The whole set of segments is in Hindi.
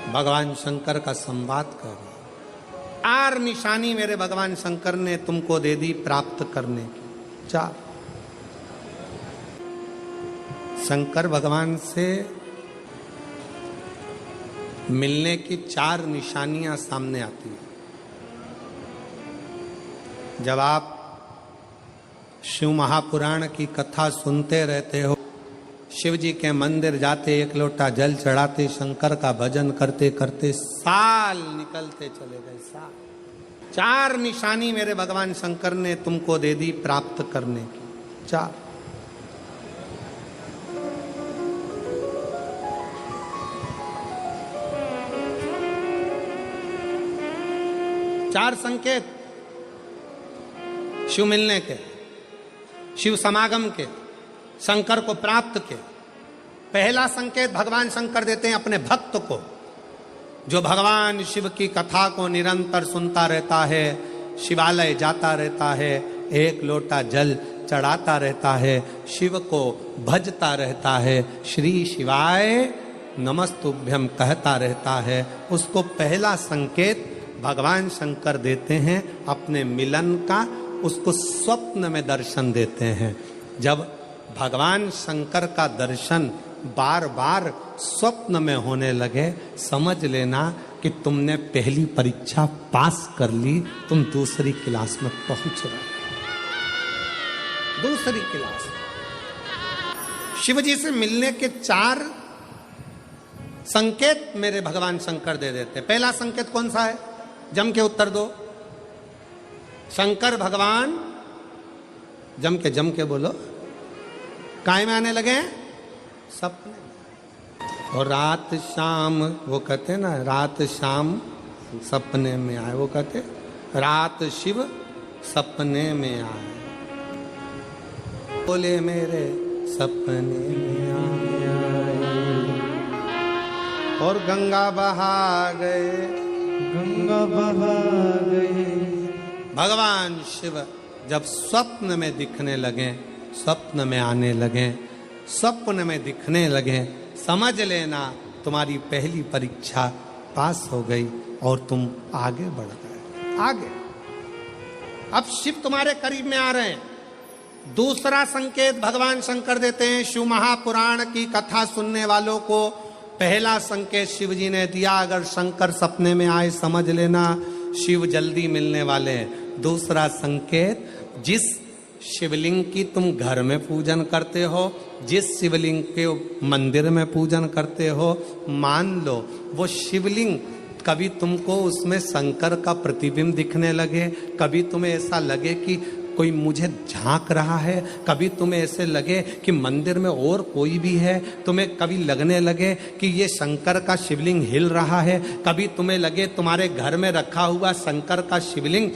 भगवान शंकर का संवाद कर रहे। 4 निशानी मेरे भगवान शंकर ने तुमको दे दी प्राप्त करने की। 4 शंकर भगवान से मिलने की 4 निशानियां सामने आती है। जब आप शिव महापुराण की कथा सुनते रहते हो, शिव जी के मंदिर जाते, 1 लोटा जल चढ़ाते, शंकर का भजन करते करते साल निकलते चले गए। साल। 4 निशानी मेरे भगवान शंकर ने तुमको दे दी प्राप्त करने की। 4 संकेत शिव मिलने के, शिव समागम के, शंकर को प्राप्त के। पहला संकेत भगवान शंकर देते हैं अपने भक्त को, जो भगवान शिव की कथा को निरंतर सुनता रहता है, शिवालय जाता रहता है, 1 लोटा जल चढ़ाता रहता है, शिव को भजता रहता है, श्री शिवाय नमस्तुभ्यम कहता रहता है। उसको पहला संकेत भगवान शंकर देते हैं अपने मिलन का, उसको स्वप्न में दर्शन देते हैं। जब भगवान शंकर का दर्शन बार बार स्वप्न में होने लगे, समझ लेना कि तुमने पहली परीक्षा पास कर ली, तुम दूसरी क्लास में पहुंच रहे। दूसरी क्लास। शिव जी से मिलने के 4 संकेत मेरे भगवान शंकर दे देते। पहला संकेत कौन सा है? जम के उत्तर दो। शंकर भगवान जम के बोलो, काय में आने लगे? सपने। और रात शाम, वो कहते ना, रात शाम सपने में आए। वो कहते रात शिव सपने में आए, बोले मेरे सपने में आए। और गंगा बहा गए, गंगा बहा गए। भगवान शिव जब स्वप्न में दिखने लगे, स्वप्न में आने लगे, स्वप्न में दिखने लगे, समझ लेना तुम्हारी पहली परीक्षा पास हो गई और तुम आगे बढ़ गए। आगे। अब शिव तुम्हारे करीब में आ रहे हैं। दूसरा संकेत भगवान शंकर देते हैं शिव महापुराण की कथा सुनने वालों को। पहला संकेत शिव जी ने दिया, अगर शंकर सपने में आए समझ लेना शिव जल्दी मिलने वाले हैं। दूसरा संकेत, जिस शिवलिंग की तुम घर में पूजन करते हो, जिस शिवलिंग के मंदिर में पूजन करते हो, मान लो वो शिवलिंग कभी तुमको उसमें शंकर का प्रतिबिंब दिखने लगे, कभी तुम्हें ऐसा लगे कि कोई मुझे झांक रहा है, कभी तुम्हें ऐसे लगे कि मंदिर में और कोई भी है, तुम्हें कभी लगने लगे कि ये शंकर का शिवलिंग हिल रहा है, कभी तुम्हें लगे तुम्हारे घर में रखा हुआ शंकर का शिवलिंग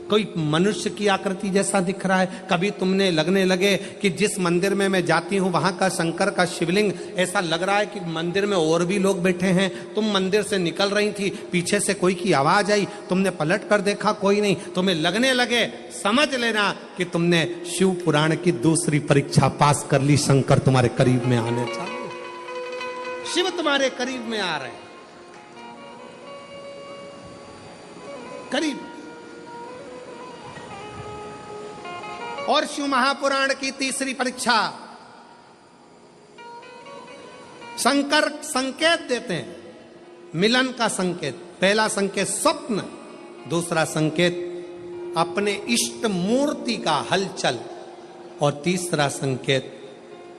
कोई मनुष्य की आकृति जैसा दिख रहा है, कभी तुमने लगने लगे कि जिस मंदिर में मैं जाती हूँ वहां का शंकर का शिवलिंग ऐसा लग रहा है कि मंदिर में और भी लोग बैठे हैं। तुम मंदिर से निकल रही थी, पीछे से कोई की आवाज आई, तुमने पलट कर देखा, कोई नहीं, तुम्हें लगने लगे, समझ लेना कि तुमने शिव पुराण की दूसरी परीक्षा पास कर ली। शंकर तुम्हारे करीब में आने चाहिए, शिव तुम्हारे करीब में आ रहे, करीब। और शिव महापुराण की तीसरी परीक्षा, शंकर संकेत देते हैं मिलन का संकेत। पहला संकेत स्वप्न, दूसरा संकेत अपने इष्ट मूर्ति का हलचल, और तीसरा संकेत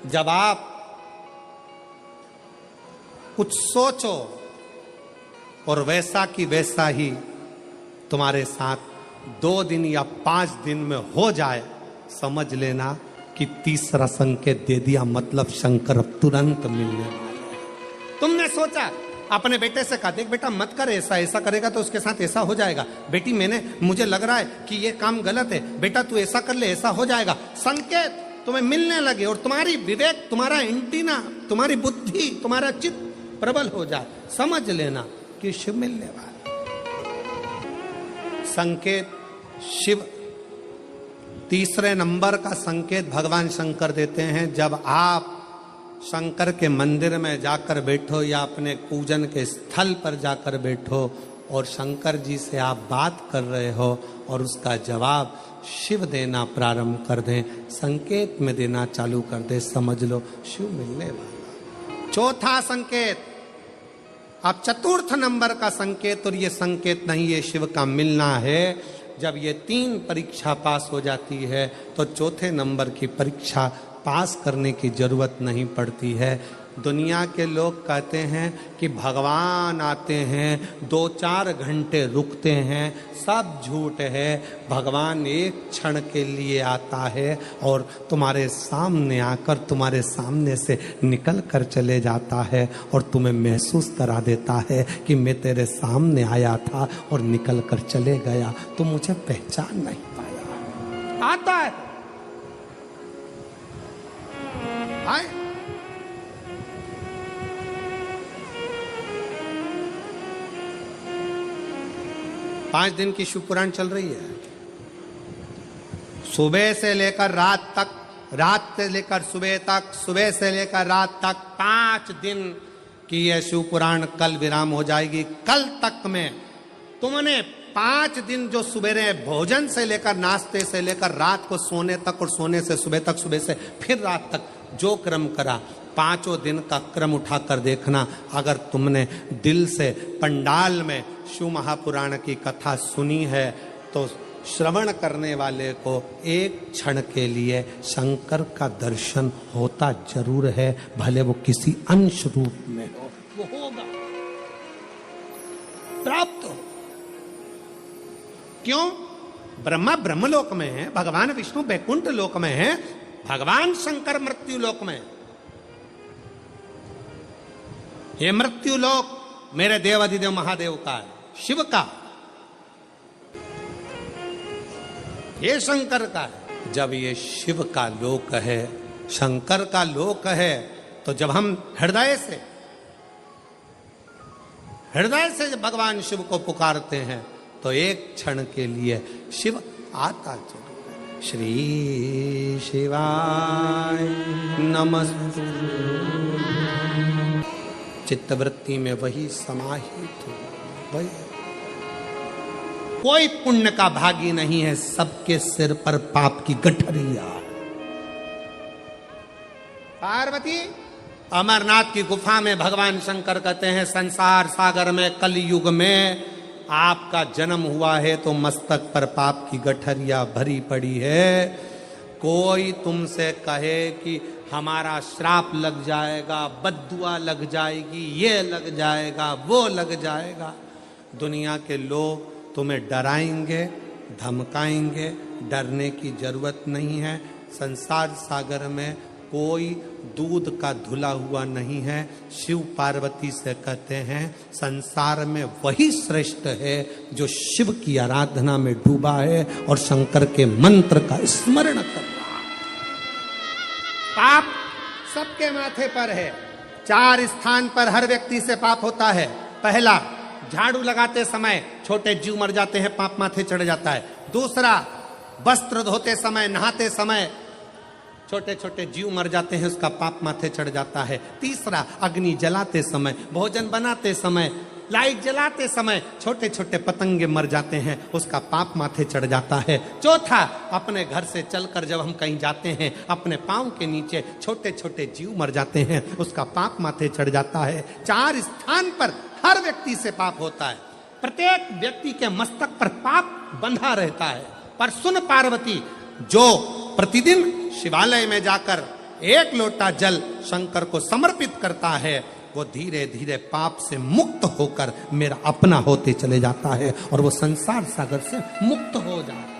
जब आप कुछ सोचो और वैसा की वैसा ही तुम्हारे साथ 2 दिन या 5 दिन में हो जाए, समझ लेना कि तीसरा संकेत दे दिया, मतलब शंकर अब तुरंत मिलने वाले हैं। तुमने सोचा, अपने बेटे से कहा, देख बेटा मत कर ऐसा, ऐसा करेगा तो उसके साथ ऐसा हो जाएगा। बेटी मुझे लग रहा है कि ये काम गलत है, बेटा तू ऐसा कर ले, ऐसा हो जाएगा। संकेत तुम्हें मिलने लगे और तुम्हारी विवेक, तुम्हारा एंटीना, तुम्हारी बुद्धि, तुम्हारा चित्त प्रबल हो जाए, समझ लेना कि शिव मिलने वाला। संकेत शिव। तीसरे नंबर का संकेत भगवान शंकर देते हैं, जब आप शंकर के मंदिर में जाकर बैठो या अपने पूजन के स्थल पर जाकर बैठो और शंकर जी से आप बात कर रहे हो और उसका जवाब शिव देना प्रारंभ कर दें, संकेत में देना चालू कर दे, समझ लो शिव मिलने वाला। चौथा संकेत, अब चतुर्थ नंबर का संकेत, और ये संकेत नहीं, ये शिव का मिलना है। जब ये 3 परीक्षा पास हो जाती है तो चौथे नंबर की परीक्षा पास करने की जरूरत नहीं पड़ती है। दुनिया के लोग कहते हैं कि भगवान आते हैं 2-4 घंटे रुकते हैं, सब झूठ है। भगवान एक क्षण के लिए आता है और तुम्हारे सामने आकर तुम्हारे सामने से निकल कर चले जाता है और तुम्हें महसूस करा देता है कि मैं तेरे सामने आया था और निकल कर चले गया, तुम मुझे पहचान नहीं पाया। आता है, आए। पांच दिन की शिव पुराण चल रही है, सुबह से लेकर रात तक, रात से लेकर सुबह तक, सुबह से लेकर रात तक 5 दिन की यह शिव पुराण कल विराम हो जाएगी। कल तक में तुमने 5 दिन जो सुबह भोजन से लेकर नाश्ते से लेकर रात को सोने तक और सोने से सुबह तक, सुबह से फिर रात तक जो क्रम करा, 5 दिन का क्रम उठाकर देखना। अगर तुमने दिल से पंडाल में शिव महापुराण की कथा सुनी है तो श्रवण करने वाले को एक क्षण के लिए शंकर का दर्शन होता जरूर है, भले वो किसी अंश रूप में हो, वो होगा, प्राप्त हो। क्यों? ब्रह्मा ब्रह्मलोक में है, भगवान विष्णु बैकुंठ लोक में है, भगवान शंकर मृत्यु लोक में। ये मृत्यु लोक मेरे देवाधिदेव महादेव का है, शिव का, ये शंकर का है। जब ये शिव का लोक है, शंकर का लोक है, तो जब हम हृदय से भगवान शिव को पुकारते हैं तो एक क्षण के लिए शिव आता जरूर है। श्री शिवाय नमस्तु, चित्तवृत्ति में वही समाहित हो, वही। कोई पुण्य का भागी नहीं है, सबके सिर पर पाप की गठरिया। पार्वती अमरनाथ की गुफा में भगवान शंकर कहते हैं, संसार सागर में कलयुग में आपका जन्म हुआ है तो मस्तक पर पाप की गठरिया भरी पड़ी है। कोई तुमसे कहे कि हमारा श्राप लग जाएगा, बद्दुआ लग जाएगी, ये लग जाएगा, वो लग जाएगा, दुनिया के लोग तुम्हें डराएंगे, धमकाएंगे, डरने की जरूरत नहीं है। संसार सागर में कोई दूध का धुला हुआ नहीं है। शिव पार्वती से कहते हैं, संसार में वही श्रेष्ठ है जो शिव की आराधना में डूबा है और शंकर के मंत्र का स्मरण कर रहा है। पाप सबके माथे पर है। 4 स्थान पर हर व्यक्ति से पाप होता है। पहला, झाड़ू लगाते समय छोटे जीव मर जाते हैं, पाप माथे चढ़ जाता है। दूसरा, वस्त्र धोते समय, नहाते समय छोटे छोटे जीव मर जाते हैं, उसका पाप माथे चढ़ जाता है। तीसरा, अग्नि जलाते समय, भोजन बनाते समय, लाइट जलाते समय छोटे छोटे पतंगे मर जाते हैं, उसका पाप माथे चढ़ जाता है। चौथा, अपने घर से चलकर जब हम कहीं जाते हैं, अपने पांव के नीचे छोटे छोटे जीव मर जाते हैं, उसका पाप माथे चढ़ जाता है। 4 स्थान पर हर व्यक्ति से पाप होता है। प्रत्येक व्यक्ति के मस्तक पर पाप बंधा रहता है। पर सुन पार्वती, जो प्रतिदिन शिवालय में जाकर 1 लोटा जल शंकर को समर्पित करता है, वो धीरे धीरे पाप से मुक्त होकर मेरा अपना होते चले जाता है और वो संसार सागर से मुक्त हो जाता है।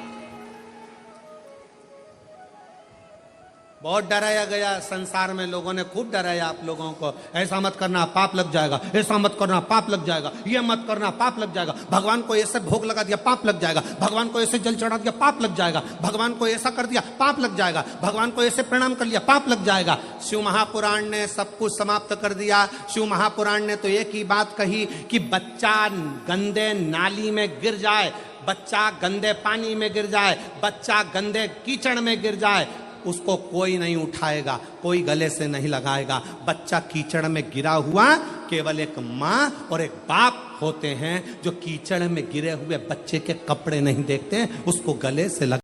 बहुत डराया गया संसार में, लोगों ने खूब डराया आप लोगों को, ऐसा मत करना पाप लग जाएगा, ऐसा मत करना पाप लग जाएगा, ये मत करना पाप लग जाएगा, भगवान को ऐसे भोग लगा दिया पाप लग जाएगा, भगवान को ऐसे जल चढ़ा दिया पाप लग जाएगा, भगवान को ऐसा कर दिया पाप लग जाएगा, भगवान को ऐसे प्रणाम कर लिया पाप लग जाएगा। शिव महापुराण ने सब कुछ समाप्त कर दिया। शिव महापुराण ने तो एक ही बात कही कि बच्चा गंदे नाली में गिर जाए, बच्चा गंदे पानी में गिर जाए, बच्चा गंदे कीचड़ में गिर जाए, उसको कोई नहीं उठाएगा, कोई गले से नहीं लगाएगा। बच्चा कीचड़ में गिरा हुआ, केवल एक माँ और एक बाप होते हैं जो कीचड़ में गिरे हुए बच्चे के कपड़े नहीं देखते, उसको गले से लगा